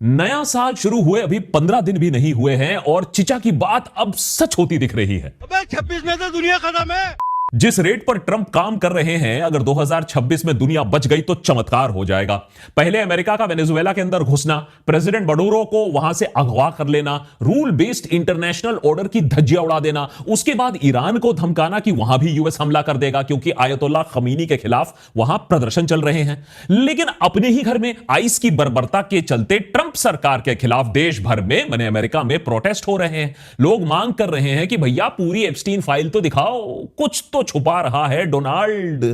नया साल शुरू हुए अभी 15 दिन भी नहीं हुए हैं और चिचा की बात अब सच होती दिख रही है। अबे 26 में तो दुनिया खत्म है। जिस रेट पर ट्रंप काम कर रहे हैं, अगर 2026 में दुनिया बच गई तो चमत्कार हो जाएगा। पहले अमेरिका का वेनेजुएला के अंदर घुसना, प्रेसिडेंट मडूरो को वहां से अगवा कर लेना, रूल बेस्ड इंटरनेशनल ऑर्डर की धज्जियां उड़ा देना, उसके बाद ईरान को धमकाना कि वहां भी यूएस हमला कर देगा क्योंकि आयतुल्लाह खमीनी के खिलाफ वहां प्रदर्शन चल रहे हैं। लेकिन अपने ही घर में आइस की बर्बरता के चलते ट्रंप सरकार के खिलाफ देश भर में माने अमेरिका में प्रोटेस्ट हो रहे हैं। लोग मांग कर रहे हैं कि भैया पूरी एप्स्टीन फाइल तो दिखाओ, कुछ तो छुपा रहा है डोनाल्ड।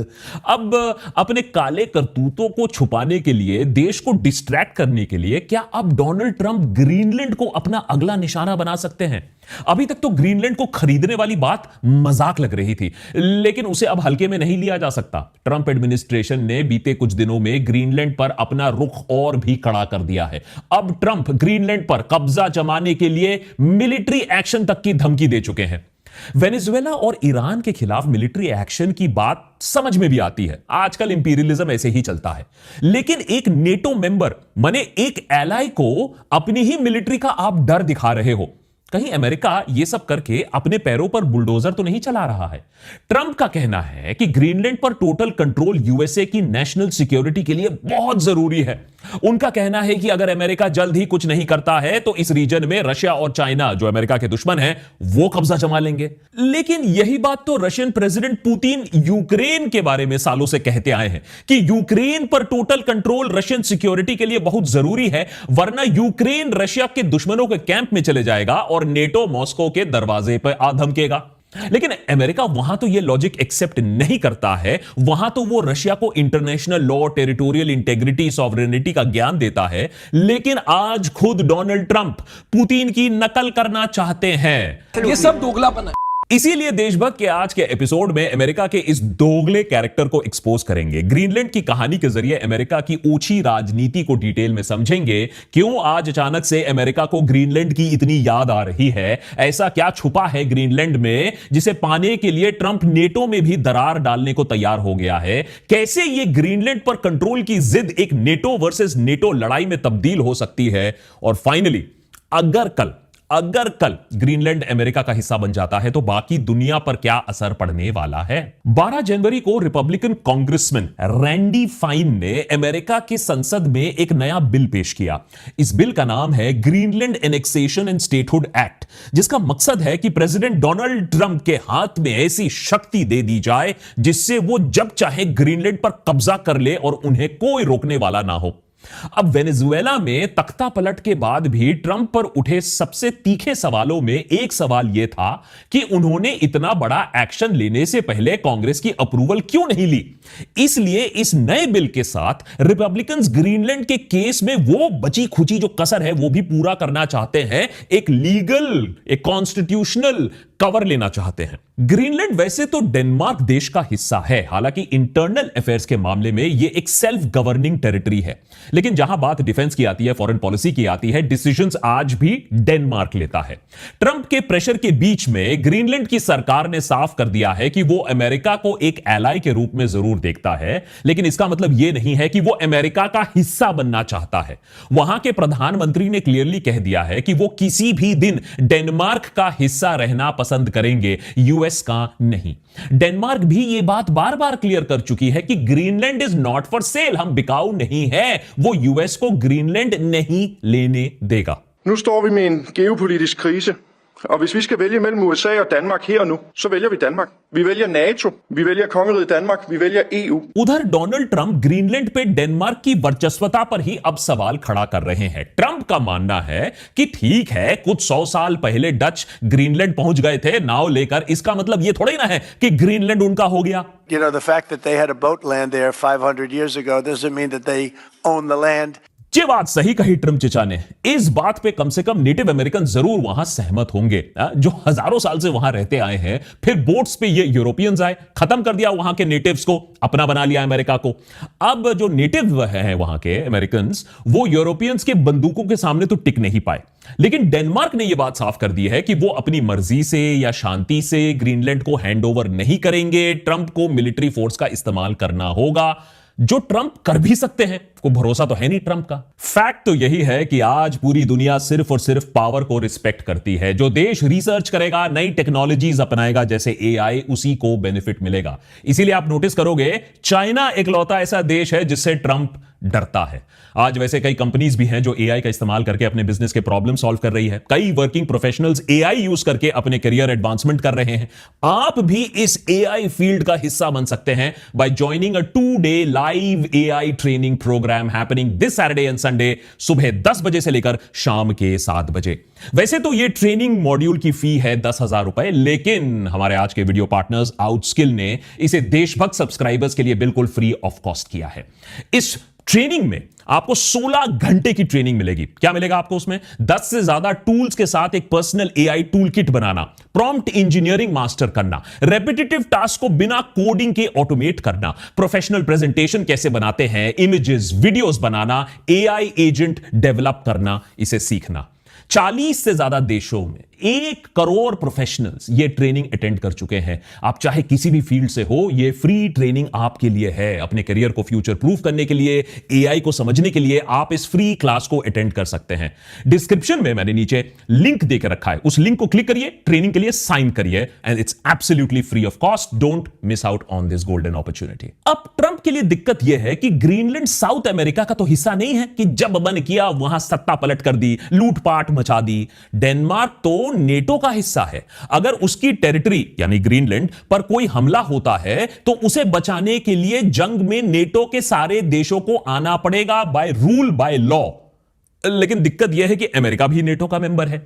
अब अपने काले करतूतों को छुपाने के लिए, देश को डिस्ट्रैक्ट करने के लिए क्या अब डोनाल्ड ट्रंप ग्रीनलैंड को अपना अगला निशाना बना सकते हैं? अभी तक तो ग्रीनलैंड को खरीदने वाली बात मजाक लग रही थी, लेकिन उसे अब हल्के में नहीं लिया जा सकता। ट्रंप एडमिनिस्ट्रेशन ने बीते कुछ दिनों में ग्रीनलैंड पर अपना रुख और भी कड़ा कर दिया है। अब ट्रंप ग्रीनलैंड पर कब्जा जमाने के लिए मिलिट्री एक्शन तक की धमकी दे चुके हैं। वेनेजुएला और ईरान के खिलाफ मिलिट्री एक्शन की बात समझ में भी आती है, आजकल इंपीरियलिज्म ऐसे ही चलता है। लेकिन एक नेटो मेंबर माने एक एलाई को अपनी ही मिलिट्री का आप डर दिखा रहे हो। कहीं अमेरिका यह सब करके अपने पैरों पर बुलडोजर तो नहीं चला रहा है? ट्रंप का कहना है कि ग्रीनलैंड पर टोटल कंट्रोल यूएसए की नेशनल सिक्योरिटी के लिए बहुत जरूरी है। उनका कहना है कि अगर अमेरिका जल्द ही कुछ नहीं करता है तो इस रीजन में रशिया और चाइना, जो अमेरिका के दुश्मन हैं, वो कब्जा जमा लेंगे। लेकिन यही बात तो रशियन प्रेसिडेंट पुतिन यूक्रेन के बारे में सालों से कहते आए हैं कि यूक्रेन पर टोटल कंट्रोल रशियन सिक्योरिटी के लिए बहुत जरूरी है, वरना यूक्रेन रशिया के दुश्मनों के कैंप में चले जाएगा और नेटो मॉस्को के दरवाजे पर आ धमकेगा। लेकिन अमेरिका वहां तो यह लॉजिक एक्सेप्ट नहीं करता है। वहां तो वो रशिया को international law, territorial integrity, sovereignty का ज्ञान देता है। लेकिन आज खुद डोनाल्ड ट्रंप पुतिन की नकल करना चाहते हैं। ये सब दोगलापन है। इसीलिए देशभक्त के आज के एपिसोड में अमेरिका के इस दोगले कैरेक्टर को एक्सपोज करेंगे। ग्रीनलैंड की कहानी के जरिए अमेरिका की ऊंची राजनीति को डिटेल में समझेंगे। क्यों आज अचानक से अमेरिका को ग्रीनलैंड की इतनी याद आ रही है? ऐसा क्या छुपा है ग्रीनलैंड में जिसे पाने के लिए ट्रंप नेटो में भी दरार डालने को तैयार हो गया है? कैसे यह ग्रीनलैंड पर कंट्रोल की जिद एक नेटो वर्सेस नेटो लड़ाई में तब्दील हो सकती है? और फाइनली अगर कल ग्रीनलैंड अमेरिका का हिस्सा बन जाता है तो बाकी दुनिया पर क्या असर पड़ने वाला है? 12 जनवरी को रिपब्लिकन कांग्रेसमैन रैंडी फाइन ने अमेरिका की संसद में एक नया बिल पेश किया। इस बिल का नाम है Greenland annexation and statehood act, जिसका मकसद है कि प्रेसिडेंट डोनाल्ड ट्रंप के हाथ में ऐसी शक्ति दे दी जाए जिससे वो जब चाहे ग्रीनलैंड पर कब्जा कर ले और उन्हें कोई रोकने वाला ना हो। अब वेनेजुएला में तख्ता पलट के बाद भी ट्रंप पर उठे सबसे तीखे सवालों में एक सवाल यह था कि उन्होंने इतना बड़ा एक्शन लेने से पहले कांग्रेस की अप्रूवल क्यों नहीं ली। इसलिए इस नए बिल के साथ रिपब्लिकन्स ग्रीनलैंड के केस में वो बची खुची जो कसर है वो भी पूरा करना चाहते हैं। एक लीगल, एक कॉन्स्टिट्यूशनल कवर लेना चाहते हैं। ग्रीनलैंड वैसे तो डेनमार्क देश का हिस्सा है, हालांकि इंटरनल अफेयर्स के मामले में यह एक सेल्फ गवर्निंग टेरिटरी है। लेकिन जहां बात डिफेंस की आती है, फॉरेन पॉलिसी की आती है, डिसीजंस आज भी डेनमार्क लेता है। ट्रंप के प्रेशर के बीच में ग्रीनलैंड की सरकार ने साफ कर दिया है कि वो अमेरिका को एक एलाई के रूप में जरूर देखता है, लेकिन इसका मतलब यह नहीं है कि वो अमेरिका का हिस्सा बनना चाहता है। वहां के प्रधानमंत्री ने क्लियरली कह दिया है कि वो किसी भी दिन डेनमार्क का हिस्सा रहना पसंद करेंगे, यूएस का नहीं। डेनमार्क भी यह बात बार बार क्लियर कर चुकी है कि Greenland is not for sale, हम बिकाऊ नहीं है। वो यूएस को ग्रीनलैंड नहीं लेने देगा। Nu står vi med en geopolitisk krise, og hvis vi skal vælge mellem USA og Danmark her og nu, så vælger vi Danmark. Vi vælger NATO, vi vælger kongeriget Danmark, vi vælger EU. उधर Donald Trump Greenland पे Denmark की वर्चस्वता पर ही अब सवाल खड़ा कर रहे हैं। ट्रंप का मानना है कि ठीक है, कुछ 100 साल पहले डच ग्रीनलैंड पहुंच गए थे नाव लेकर, इसका मतलब यह थोड़ा ही ना है कि ग्रीनलैंड उनका हो गया। You know, the fact that they had a boat land there 500 years ago doesn't mean that they own the land. ये बात सही कही ट्रंप चिचा ने। इस बात पे कम से कम नेटिव अमेरिकन जरूर वहां सहमत होंगे, जो हजारों साल से वहां रहते आए हैं। फिर बोट्स पे ये यूरोपियंस आए, खत्म कर दिया वहां के नेटिव्स को, अपना बना लिया अमेरिका को। अब जो नेटिव हैं वहां के अमेरिकन, वो यूरोपियंस के बंदूकों के सामने तो टिक नहीं पाए। लेकिन डेनमार्क ने यह बात साफ कर दी है कि वो अपनी मर्जी से या शांति से ग्रीनलैंड को हैंड ओवर नहीं करेंगे। ट्रंप को मिलिट्री फोर्स का इस्तेमाल करना होगा। जो ट्रंप कर भी सकते हैं। कोई भरोसा तो है नहीं ट्रंप का। फैक्ट तो यही है कि आज पूरी दुनिया सिर्फ और सिर्फ पावर को रिस्पेक्ट करती है। जो देश रिसर्च करेगा, नई टेक्नोलॉजीज अपनाएगा जैसे एआई, उसी को बेनिफिट मिलेगा। इसीलिए आप नोटिस करोगे चाइना इकलौता ऐसा देश है जिससे ट्रंप डरता है। आज वैसे कई कंपनीज भी हैं जो एआई का इस्तेमाल करके अपने बिजनेस के प्रॉब्लम सॉल्व कर रही है। कई वर्किंग प्रोफेशनल्स एआई यूज करके अपने करियर एडवांसमेंट कर रहे हैं। आप भी इस एआई फील्ड का हिस्सा बन सकते हैं by joining a 2-day live AI training program happening this Saturday and Sunday सुबह 10 बजे से लेकर शाम के 7 बजे। वैसे तो यह ट्रेनिंग मॉड्यूल की फी है 10,000 रुपए, लेकिन हमारे आज के वीडियो पार्टनर्स आउटस्किल ने इसे देशभक्त सब्सक्राइबर्स के लिए बिल्कुल फ्री ऑफ कॉस्ट किया है। इस ट्रेनिंग में आपको 16 घंटे की ट्रेनिंग मिलेगी। क्या मिलेगा आपको उसमें? 10 से ज्यादा टूल्स के साथ एक पर्सनल एआई टूल किट बनाना, प्रॉम्प्ट इंजीनियरिंग मास्टर करना, रेपिटेटिव टास्क को बिना कोडिंग के ऑटोमेट करना, प्रोफेशनल प्रेजेंटेशन कैसे बनाते हैं, इमेजेस, वीडियोस बनाना, एआई एजेंट डेवलप करना, इसे सीखना। 40 से ज्यादा देशों में 1 करोड़ प्रोफेशनल्स ये ट्रेनिंग अटेंड कर चुके हैं। आप चाहे किसी भी फील्ड से हो, ये फ्री ट्रेनिंग आपके लिए है। अपने करियर को फ्यूचर प्रूफ करने के लिए, एआई को समझने के लिए आप इस फ्री क्लास को अटेंड कर सकते हैं। डिस्क्रिप्शन में मैंने नीचे लिंक देकर रखा है, उस लिंक को क्लिक करिए, ट्रेनिंग के लिए साइन करिए and it's absolutely free of cost. Don't miss out on this golden opportunity. अब ट्रंप के लिए दिक्कत यह है कि ग्रीनलैंड साउथ अमेरिका का तो हिस्सा नहीं है कि जब मन किया वहां सत्ता पलट कर दी, लूटपाट मचा दी। डेनमार्क तो नेटो का हिस्सा है। अगर उसकी टेरिटरी यानी ग्रीनलैंड पर कोई हमला होता है तो उसे बचाने के लिए जंग में नेटो के सारे देशों को आना पड़ेगा बाय रूल बाय लॉ। लेकिन दिक्कत यह है कि अमेरिका भी नेटो का मेंबर है।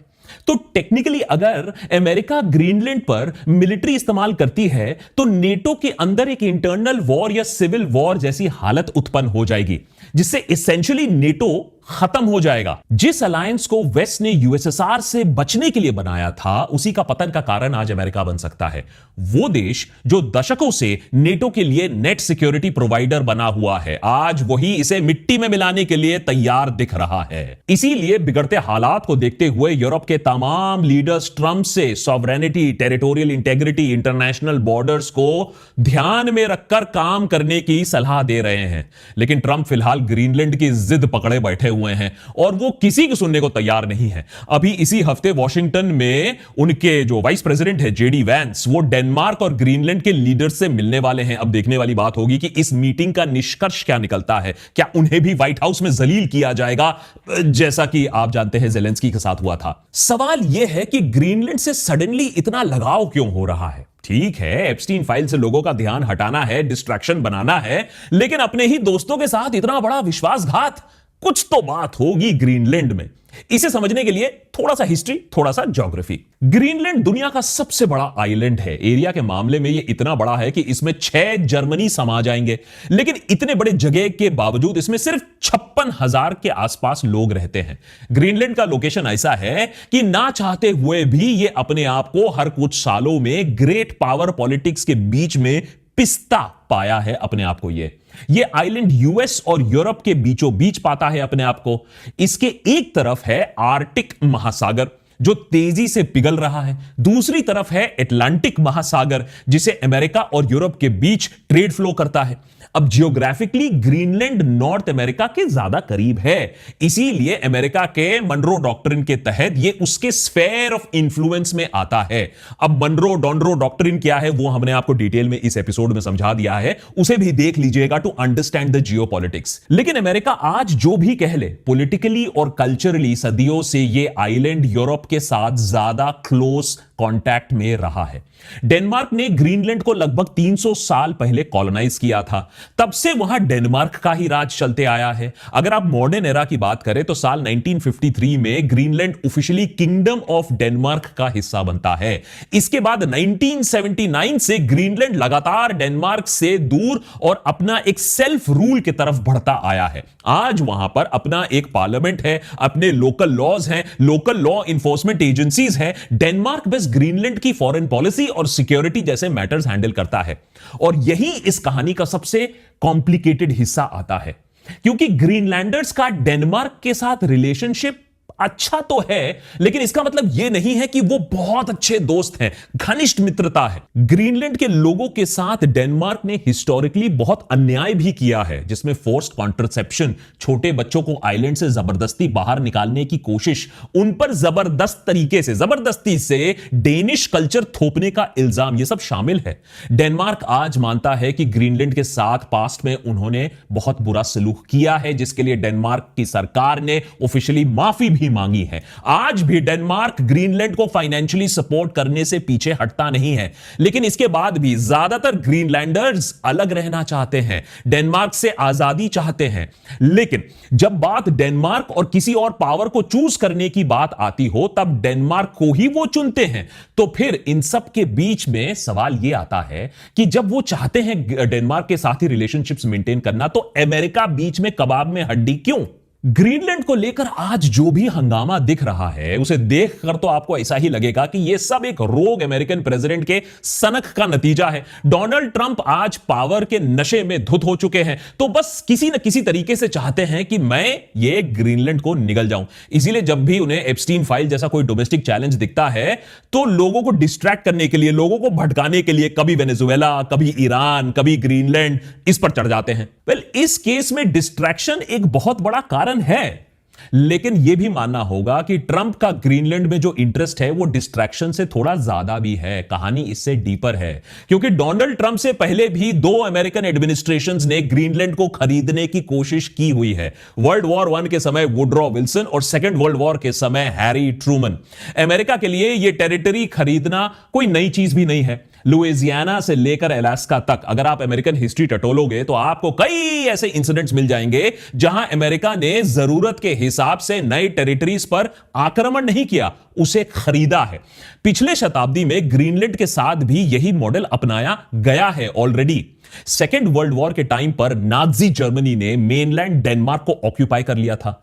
तो टेक्निकली अगर अमेरिका ग्रीनलैंड पर मिलिट्री इस्तेमाल करती है तो नेटो के अंदर एक इंटरनल वॉर या सिविल वॉर जैसी हालत उत्पन्न हो जाएगी, जिससे एसेंशियली नेटो खत्म हो जाएगा। जिस अलायंस को वेस्ट ने यूएसएसआर से बचने के लिए बनाया था, उसी का पतन का कारण आज अमेरिका बन सकता है। वो देश जो दशकों से नेटो के लिए नेट सिक्योरिटी प्रोवाइडर बना हुआ है, आज वही इसे मिट्टी में मिलाने के लिए तैयार दिख रहा है। इसीलिए बिगड़ते हालात को देखते हुए यूरोप के तमाम लीडर्स ट्रंप से sovereignty, territorial integrity, international borders को ध्यान में रखकर काम करने की सलाह दे रहे हैं। लेकिन ट्रंप फिलहाल ग्रीनलैंड की जिद पकड़े बैठे हुए हैं और वो किसी की सुनने को तैयार नहीं है। अभी इसी हफ्ते वॉशिंगटन में उनके जो वाइस प्रेसिडेंट है जेडी वैंस, वो डेनमार्क और ग्रीनलैंड के लीडर्स से मिलने वाले हैं। अब देखने वाली बात होगी कि इस मीटिंग का निष्कर्ष क्या निकलता है। क्या उन्हें भी व्हाइट हाउस में जलील किया जाएगा, जैसा कि आप जानते हैं जेलेंस्की के साथ हुआ था। सवाल यह है कि ग्रीनलैंड से सडनली इतना लगाव क्यों हो रहा है? ठीक है, एप्स्टीन फाइल से लोगों का ध्यान हटाना है, डिस्ट्रैक्शन बनाना है, लेकिन अपने ही दोस्तों के साथ इतना बड़ा विश्वासघात, कुछ तो बात होगी ग्रीनलैंड में। इसे समझने के लिए थोड़ा सा हिस्ट्री, थोड़ा सा ज्योग्राफी। ग्रीनलैंड दुनिया का सबसे बड़ा आइलैंड है। एरिया के मामले में यह इतना बड़ा है कि इसमें 6 जर्मनी समा जाएंगे। लेकिन इतने बड़े जगह के बावजूद इसमें सिर्फ 56,000 के आसपास लोग रहते हैं। ग्रीनलैंड का लोकेशन ऐसा है कि ना चाहते हुए भी यह अपने आप को हर कुछ सालों में ग्रेट पावर पॉलिटिक्स के बीच में पिसता पाया है अपने आप को। ये आइलैंड यूएस और यूरोप के बीचों बीच पाता है अपने आप को। इसके एक तरफ है आर्कटिक महासागर जो तेजी से पिघल रहा है, दूसरी तरफ है अटलांटिक महासागर जिसे अमेरिका और यूरोप के बीच ट्रेड फ्लो करता है। अब जियोग्राफिकली ग्रीनलैंड नॉर्थ अमेरिका के ज्यादा करीब है, इसीलिए अमेरिका के मनरो डॉक्ट्रिन के तहत यह उसके स्फेयर ऑफ इंफ्लुएंस में आता है। अब मनरो डॉनरो डॉक्ट्रिन क्या है वो हमने आपको डिटेल में इस एपिसोड में समझा दिया है, उसे भी देख लीजिएगा टू अंडरस्टैंड द जियोपॉलिटिक्स। लेकिन अमेरिका आज जो भी कह ले, पॉलिटिकली और कल्चरली सदियों से यह आइलैंड यूरोप के साथ ज्यादा क्लोज कांटेक्ट में रहा है। डेनमार्क ने ग्रीनलैंड को लगभग 300 साल पहले कॉलोनाइज किया था, तब से वहां डेनमार्क का ही राज चलते आया है। अगर आप मॉडर्न एरा की बात करें तो साल 1953 में Greenland officially kingdom of Denmark का हिस्सा बनता है। इसके बाद 1979 से ग्रीनलैंड लगातार डेनमार्क से दूर और अपना एक सेल्फ रूल की तरफ बढ़ता आया है। आज वहां पर अपना एक पार्लियामेंट है, अपने लोकल लॉज हैं, लोकल लॉ इन्फोर्समेंट एजेंसीज हैं। डेनमार्क बस ग्रीनलैंड की फॉरेन पॉलिसी और सिक्योरिटी जैसे मैटर्स हैंडल करता है। और यही इस कहानी का सबसे कॉम्प्लिकेटेड हिस्सा आता है, क्योंकि ग्रीनलैंडर्स का डेनमार्क के साथ रिलेशनशिप अच्छा तो है, लेकिन इसका मतलब यह नहीं है कि वो बहुत अच्छे दोस्त हैं, घनिष्ठ मित्रता है। ग्रीनलैंड के लोगों के साथ डेनमार्क ने हिस्टोरिकली बहुत अन्याय भी किया है, जिसमें फोर्स्ड कॉन्ट्रसेप्शन, छोटे बच्चों को आइलैंड से जबरदस्ती बाहर निकालने की कोशिश, उन पर जबरदस्ती से डेनिश कल्चर थोपने का इल्जाम, यह सब शामिल है। डेनमार्क आज मानता है कि ग्रीनलैंड के साथ पास्ट में उन्होंने बहुत बुरा सलूक किया है, जिसके लिए डेनमार्क की सरकार ने ऑफिशियली माफी भी मांगी है। आज भी डेनमार्क ग्रीनलैंड को फाइनेंशियली सपोर्ट करने से पीछे हटता नहीं है, लेकिन इसके बाद भी ज्यादातर ग्रीनलैंडर्स अलग रहना चाहते हैं, डेनमार्क से आजादी चाहते हैं। लेकिन जब बात डेनमार्क और किसी और पावर को चूज करने की बात आती हो, तब डेनमार्क को ही वो चुनते हैं। तो फिर इन सब के बीच में सवाल यह आता है कि जब वो चाहते हैं डेनमार्क के साथ ही रिलेशनशिप्स मेंटेन करना, तो अमेरिका बीच में कबाब में हड्डी क्यों? ग्रीनलैंड को लेकर आज जो भी हंगामा दिख रहा है, उसे देखकर तो आपको ऐसा ही लगेगा कि यह सब एक रोग अमेरिकन प्रेसिडेंट के सनक का नतीजा है। डोनाल्ड ट्रंप आज पावर के नशे में धुत हो चुके हैं, तो बस किसी न किसी तरीके से चाहते हैं कि मैं ये ग्रीनलैंड को निगल जाऊं। इसीलिए जब भी उन्हें एप्स्टीन फाइल जैसा कोई डोमेस्टिक चैलेंज दिखता है, तो लोगों को डिस्ट्रैक्ट करने के लिए, लोगों को भटकाने के लिए कभी वेनेजुएला, कभी ईरान, कभी ग्रीनलैंड, इस पर चढ़ जाते हैं। इस केस में डिस्ट्रैक्शन एक बहुत बड़ा कारण है, लेकिन यह भी मानना होगा कि ट्रंप का ग्रीनलैंड में जो इंटरेस्ट है वो डिस्ट्रैक्शन से थोड़ा ज्यादा भी है। कहानी इससे डीपर है, क्योंकि डोनाल्ड ट्रंप से पहले भी 2 अमेरिकन एडमिनिस्ट्रेशंस ने ग्रीनलैंड को खरीदने की कोशिश की हुई है। वर्ल्ड वॉर 1 के समय वुड्रो विल्सन और सेकेंड वर्ल्ड वॉर के समय हैरी ट्रूमन। अमेरिका के लिए यह टेरिटरी खरीदना कोई नई चीज भी नहीं है। लुइजियाना से लेकर अलास्का तक अगर आप अमेरिकन हिस्ट्री टटोलोगे, तो आपको कई ऐसे इंसिडेंट्स मिल जाएंगे जहां अमेरिका ने जरूरत के हिसाब से नई टेरिटरीज पर आक्रमण नहीं किया, उसे खरीदा है। पिछले शताब्दी में ग्रीनलैंड के साथ भी यही मॉडल अपनाया गया है ऑलरेडी। सेकेंड वर्ल्ड वॉर के टाइम पर नाजी जर्मनी ने मेनलैंड डेनमार्क को ऑक्यूपाई कर लिया था।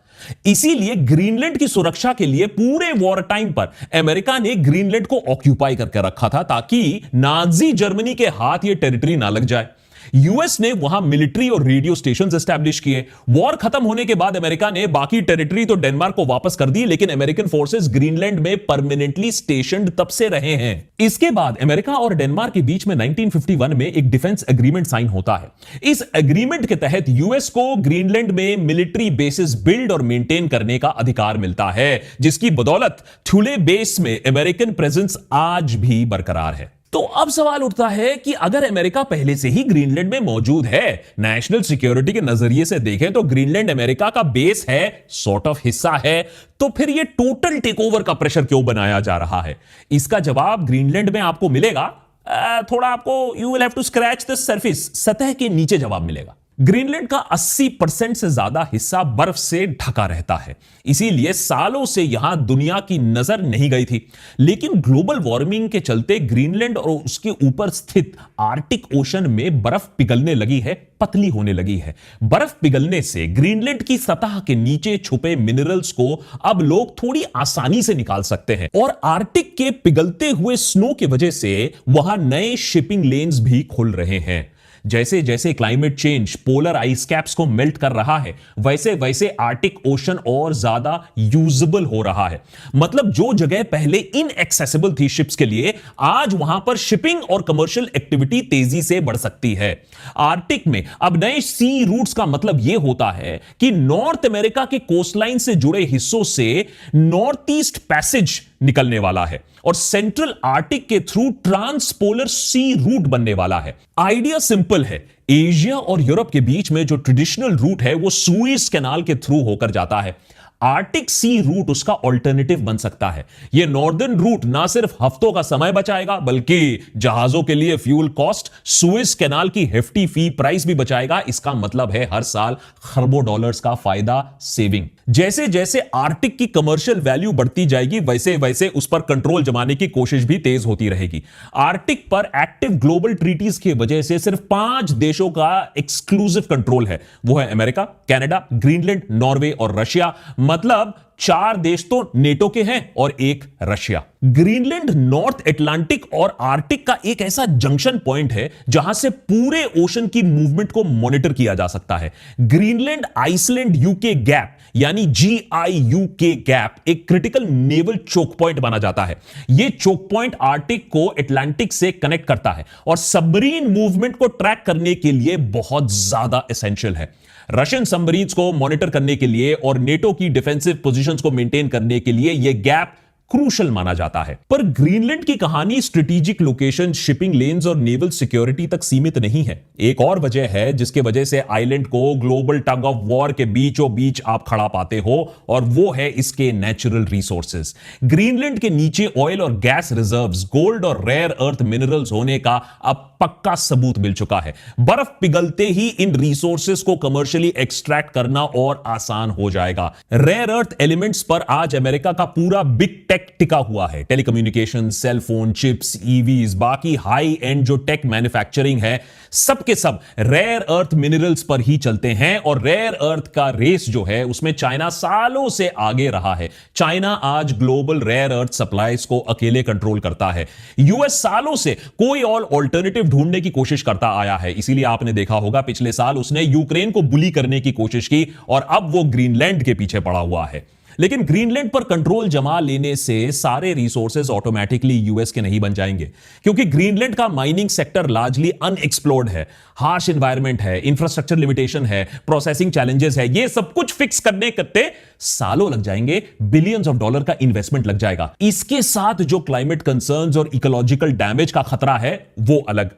इसीलिए ग्रीनलैंड की सुरक्षा के लिए पूरे वॉर टाइम पर अमेरिका ने ग्रीनलैंड को ऑक्यूपाई करके रखा था, ताकि नाजी जर्मनी के हाथ यह टेरिटरी ना लग जाए। यूएस ने वहां मिलिट्री और रेडियो स्टेशंस एस्टैब्लिश किए। वॉर खत्म होने के बाद अमेरिका ने बाकी टेरिटरी तो डेनमार्क को वापस कर दी, लेकिन अमेरिकन फोर्सेस ग्रीनलैंड में परमानेंटली स्टेशन्ड तब से रहे हैं। इसके बाद अमेरिका और डेनमार्क के बीच में 1951 में एक डिफेंस एग्रीमेंट साइन होता है। इस एग्रीमेंट के तहत यूएस को ग्रीनलैंड में मिलिट्री बेसिस बिल्ड और मेंटेन करने का अधिकार मिलता है, जिसकी बदौलत थुले बेस में अमेरिकन प्रेजेंस आज भी बरकरार है। तो अब सवाल उठता है कि अगर अमेरिका पहले से ही ग्रीनलैंड में मौजूद है, नेशनल सिक्योरिटी के नजरिए से देखें तो ग्रीनलैंड अमेरिका का बेस है, सॉर्ट ऑफ हिस्सा है, तो फिर यह टोटल टेकओवर का प्रेशर क्यों बनाया जा रहा है? इसका जवाब ग्रीनलैंड में आपको मिलेगा। थोड़ा आपको you will have to scratch the surface, सतह के नीचे जवाब मिलेगा। ग्रीनलैंड का 80% से ज्यादा हिस्सा बर्फ से ढका रहता है, इसीलिए सालों से यहां दुनिया की नजर नहीं गई थी। लेकिन ग्लोबल वार्मिंग के चलते ग्रीनलैंड और उसके ऊपर स्थित आर्कटिक ओशन में बर्फ पिघलने लगी है, पतली होने लगी है। बर्फ पिघलने से ग्रीनलैंड की सतह के नीचे छुपे मिनरल्स को अब लोग थोड़ी आसानी से निकाल सकते हैं, और आर्कटिक के पिघलते हुए स्नो की वजह से वहां नए शिपिंग लेन्स भी खुल रहे हैं। जैसे जैसे climate change polar ice caps को मेल्ट कर रहा है, वैसे वैसे आर्कटिक ओशन और ज्यादा यूजेबल हो रहा है। मतलब जो जगह पहले इनएक्सेसिबल थी शिप्स के लिए, आज वहां पर शिपिंग और कमर्शियल एक्टिविटी तेजी से बढ़ सकती है। आर्कटिक में अब नए सी रूट्स का मतलब यह होता है कि नॉर्थ अमेरिका के कोस्टलाइन से जुड़े हिस्सों से नॉर्थ ईस्ट पैसेज निकलने वाला है, और सेंट्रल आर्कटिक के थ्रू ट्रांसपोलर सी रूट बनने वाला है। आइडिया सिंपल है, एशिया और यूरोप के बीच में जो ट्रेडिशनल रूट है वो सुएज कैनाल के थ्रू होकर जाता है। आर्कटिक सी रूट उसका ऑल्टरनेटिव बन सकता है। यह नॉर्दर्न रूट ना सिर्फ हफ्तों का समय बचाएगा, बल्कि जहाजों के लिए फ्यूल कॉस्ट, सुएज कैनाल की हेफ्टी फी प्राइस भी बचाएगा। इसका मतलब है हर साल खरबों डॉलर्स का फायदा, सेविंग। जैसे जैसे आर्कटिक की कमर्शियल वैल्यू बढ़ती जाएगी, वैसे वैसे उस पर कंट्रोल जमाने की कोशिश भी तेज होती रहेगी। आर्कटिक पर एक्टिव ग्लोबल ट्रीटीज की वजह से सिर्फ 5 देशों का एक्सक्लूसिव कंट्रोल है। वो है अमेरिका, कनाडा, ग्रीनलैंड, नॉर्वे और रशिया। मतलब 4 देश तो नेटो के हैं और एक रशिया। ग्रीनलैंड नॉर्थ अटलांटिक और आर्कटिक का एक ऐसा जंक्शन पॉइंट है जहां से पूरे ओशन की मूवमेंट को मॉनिटर किया जा सकता है। ग्रीनलैंड आइसलैंड यूके गैप यानी GIUK गैप एक क्रिटिकल नेवल चोक पॉइंट माना जाता है। यह चोक पॉइंट आर्कटिक को अटलांटिक से कनेक्ट करता है और सबमरीन मूवमेंट को ट्रैक करने के लिए बहुत ज्यादा एसेंशियल है। रशियन सबमरीन्स को मॉनिटर करने के लिए और नेटो की डिफेंसिव पोजीशंस को मेंटेन करने के लिए यह गैप क्रूशल माना जाता है। पर ग्रीनलैंड की कहानी स्ट्रेटेजिक लोकेशन, शिपिंग लेन्स और नेवल सिक्योरिटी तक सीमित नहीं है। एक और वजह है जिसके वजह से आइलैंड को ग्लोबल टग ऑफ वॉर के बीचों बीच आप खड़ा पाते हो, और वो है इसके नेचुरल रिसोर्सेज। ग्रीनलैंड के नीचे ऑयल और गैस रिजर्व्स, गोल्ड और रेयर अर्थ मिनरल्स होने का अब पक्का सबूत मिल चुका है। बर्फ पिघलते ही इन रिसोर्सेज को कमर्शियली एक्सट्रैक्ट करना और आसान हो जाएगा। रेयर अर्थ एलिमेंट्स पर आज अमेरिका का पूरा बिग टेक टिका हुआ है। टेलीकम्युनिकेशन, सेलफोन, चिप्स, ईवीज, बाकी हाई एंड जो टेक मैन्युफैक्चरिंग है, सब के सब रेयर अर्थ मिनरल्स पर ही चलते हैं। और रेयर अर्थ का रेस जो है उसमें चाइना सालों से आगे रहा है। चाइना आज ग्लोबल रेयर अर्थ सप्लाईज को अकेले कंट्रोल करता है। यूएस सालों से कोई और ऑल्टरनेटिव ढूंढने की कोशिश करता आया है। इसीलिए आपने देखा होगा पिछले साल उसने यूक्रेन को बुली करने की कोशिश की और अब वो ग्रीनलैंड के पीछे पड़ा हुआ है। लेकिन ग्रीनलैंड पर कंट्रोल जमा लेने से सारे रिसोर्सेज ऑटोमेटिकली यूएस के नहीं बन जाएंगे, क्योंकि ग्रीनलैंड का माइनिंग सेक्टर लार्जली अनएक्सप्लोर्ड है। हार्श एनवायरनमेंट है, इंफ्रास्ट्रक्चर लिमिटेशन है, प्रोसेसिंग चैलेंजेस है। ये सब कुछ फिक्स करने करते सालों लग जाएंगे, बिलियंस ऑफ डॉलर का इन्वेस्टमेंट लग जाएगा। इसके साथ जो क्लाइमेट कंसर्न्स और इकोलॉजिकल डैमेज का खतरा है वो अलग।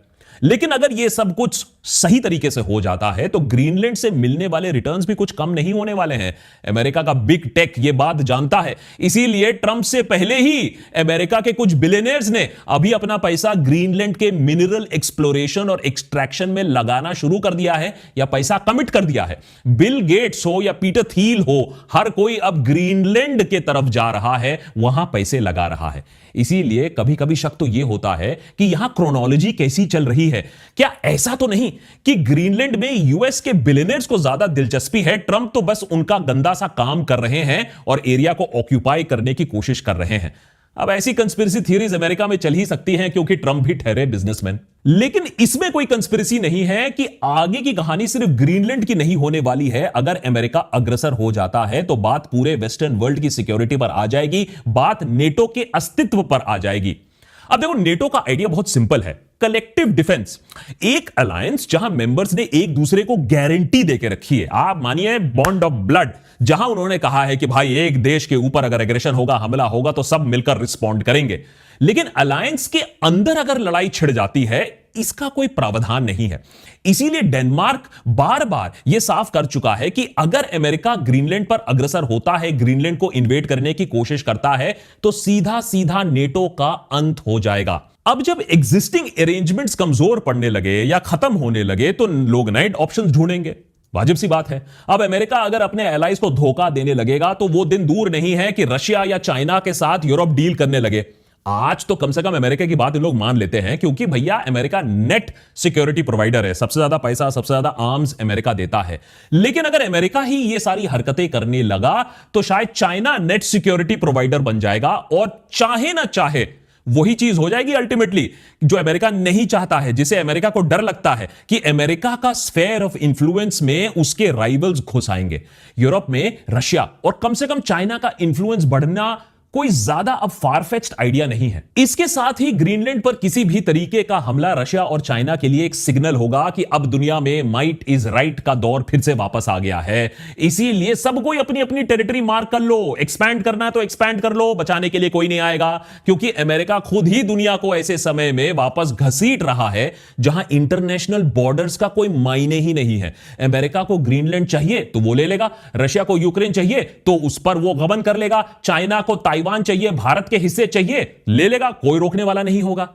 लेकिन अगर यह सब कुछ सही तरीके से हो जाता है तो ग्रीनलैंड से मिलने वाले रिटर्न्स भी कुछ कम नहीं होने वाले हैं। अमेरिका का बिग टेक यह बात जानता है, इसीलिए ट्रंप से पहले ही अमेरिका के कुछ बिलियनियर्स ने अभी अपना पैसा ग्रीनलैंड के मिनरल एक्सप्लोरेशन और एक्सट्रैक्शन में लगाना शुरू कर दिया है या पैसा कमिट कर दिया है। बिल गेट्स हो या पीटर थील हो, हर कोई अब ग्रीनलैंड के तरफ जा रहा है, वहां पैसे लगा रहा है। इसीलिए कभी कभी शक तो यह होता है कि यहां क्रोनोलॉजी कैसी चल रही है। क्या ऐसा तो नहीं कि ग्रीनलैंड में यूएस के बिलियनियर्स को ज्यादा दिलचस्पी है, ट्रंप तो बस उनका गंदा सा काम कर रहे हैं और एरिया को ऑक्यूपाई करने की कोशिश कर रहे हैं। अब ऐसी कंस्पिरेसी थियरीज अमेरिका में चल ही सकती हैं क्योंकि ट्रंप भी ठहरे बिजनेसमैन। लेकिन इसमें कोई कंस्पिरेसी नहीं है कि आगे की कहानी सिर्फ ग्रीनलैंड की नहीं होने वाली है। अगर अमेरिका अग्रसर हो जाता है तो बात पूरे वेस्टर्न वर्ल्ड की सिक्योरिटी पर आ जाएगी, बात नेटो के अस्तित्व पर आ जाएगी। अब देखो, नेटो का आइडिया बहुत सिंपल है, कलेक्टिव डिफेंस। एक अलायंस जहां मेंबर्स ने एक दूसरे को गारंटी देके रखी है। आप मानिए बॉन्ड ऑफ ब्लड, जहां उन्होंने कहा है कि भाई एक देश के ऊपर अगर एग्रेशन होगा, हमला होगा तो सब मिलकर रिस्पॉन्ड करेंगे। लेकिन अलायंस के अंदर अगर लड़ाई छिड़ जाती है, इसका कोई प्रावधान नहीं है। इसीलिए डेनमार्क बार बार यह साफ कर चुका है कि अगर अमेरिका ग्रीनलैंड पर अग्रसर होता है, ग्रीनलैंड को इन्वेड करने की कोशिश करता है, तो सीधा सीधा नेटो का अंत हो जाएगा। अब जब एग्जिस्टिंग अरेंजमेंट्स कमजोर पड़ने लगे या खत्म होने लगे तो लोग नए ऑप्शंस ढूंढेंगे। वाजिब सी बात है। अब अमेरिका अगर अपने एलाइज को धोखा देने लगेगा तो वो दिन दूर नहीं है कि रशिया या चाइना के साथ यूरोप डील करने लगे। आज तो कम से कम अमेरिका की बात लोग मान लेते हैं, क्योंकि भैया अमेरिका नेट सिक्योरिटी प्रोवाइडर है। सबसे ज्यादा पैसा, सबसे ज्यादा आर्म्स अमेरिका देता है। लेकिन अगर अमेरिका ही ये सारी हरकतें करने लगा तो शायद चाइना नेट सिक्योरिटी प्रोवाइडर बन जाएगा, और चाहे ना चाहे वही चीज हो जाएगी अल्टीमेटली जो अमेरिका नहीं चाहता है, जिसे अमेरिका को डर लगता है कि अमेरिका का स्फेयर ऑफ इंफ्लुएंस में उसके राइवल्स घुस आएंगे। यूरोप में रशिया और कम से कम चाइना का इंफ्लुएंस बढ़ना कोई ज्यादा अब फारफेच्ड आइडिया नहीं है। इसके साथ ही ग्रीनलैंड पर किसी भी तरीके का हमला रशिया और चाइना के लिए एक सिग्नल होगा कि अब दुनिया में माइट इज राइट का दौर फिर से वापस आ गया है। इसीलिए सब कोई अपनी अपनी टेरिटरी मार्क कर लो। एक्सपैंड करना है तो एक्सपैंड कर लो, बचाने के लिए कोई नहीं आएगा, क्योंकि अमेरिका खुद ही दुनिया को ऐसे समय में वापस घसीट रहा है जहां इंटरनेशनल बॉर्डर्स का कोई मायने ही नहीं है। अमेरिका को ग्रीनलैंड चाहिए तो वो ले लेगा, रशिया को यूक्रेन चाहिए तो उस पर वो गबन कर लेगा, चाइना को ताइवान चाहिए, भारत के हिस्से चाहिए, ले लेगा, कोई रोकने वाला नहीं होगा।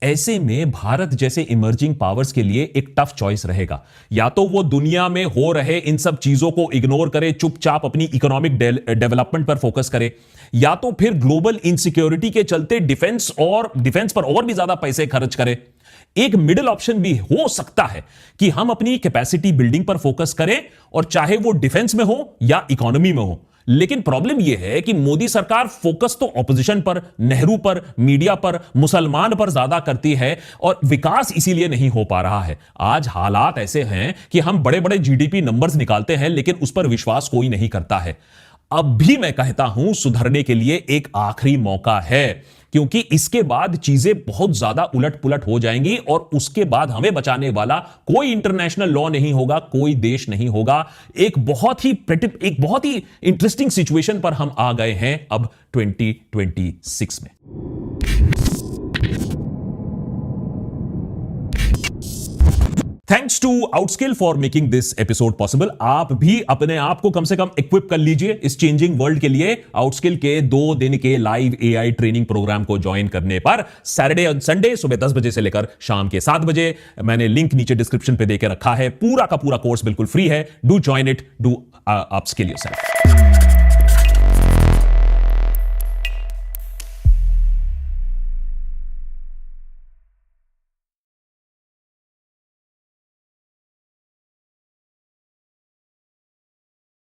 ऐसे में भारत जैसे इमर्जिंग पावर्स के लिए एक टफ चॉइस रहेगा। या तो वो दुनिया में हो रहे इन सब चीजों को इग्नोर करे, चुपचाप अपनी इकोनॉमिक डेवलपमेंट पर फोकस करे, या तो फिर ग्लोबल इनसिक्योरिटी के चलते डिफेंस पर और भी ज्यादा पैसे खर्च करे। एक मिडिल ऑप्शन भी हो सकता है कि हम अपनी कैपेसिटी बिल्डिंग पर फोकस करें, और चाहे वो डिफेंस में हो या इकोनॉमी में हो, लेकिन प्रॉब्लम यह है कि मोदी सरकार फोकस तो ऑपोजिशन पर, नेहरू पर, मीडिया पर, मुसलमान पर ज्यादा करती है और विकास इसीलिए नहीं हो पा रहा है। आज हालात ऐसे हैं कि हम बड़े बड़े जीडीपी नंबर्स निकालते हैं लेकिन उस पर विश्वास कोई नहीं करता है। अब भी मैं कहता हूं सुधरने के लिए एक आखिरी मौका है, क्योंकि इसके बाद चीजें बहुत ज्यादा उलट पुलट हो जाएंगी और उसके बाद हमें बचाने वाला कोई इंटरनेशनल लॉ नहीं होगा, कोई देश नहीं होगा। एक बहुत ही इंटरेस्टिंग सिचुएशन पर हम आ गए हैं अब 2026 में। Thanks to Outskill for making this episode possible. आप भी अपने आप को कम से कम इक्विप कर लीजिए इस चेंजिंग वर्ल्ड के लिए। आउटस्किल के 2 दिन के लाइव एआई ट्रेनिंग प्रोग्राम को ज्वाइन करने पर सैटरडे और संडे सुबह 10 बजे से लेकर शाम के 7 बजे, मैंने लिंक नीचे डिस्क्रिप्शन पे देके रखा है। पूरा का पूरा कोर्स बिल्कुल फ्री है। Do join it, do upskill yourself.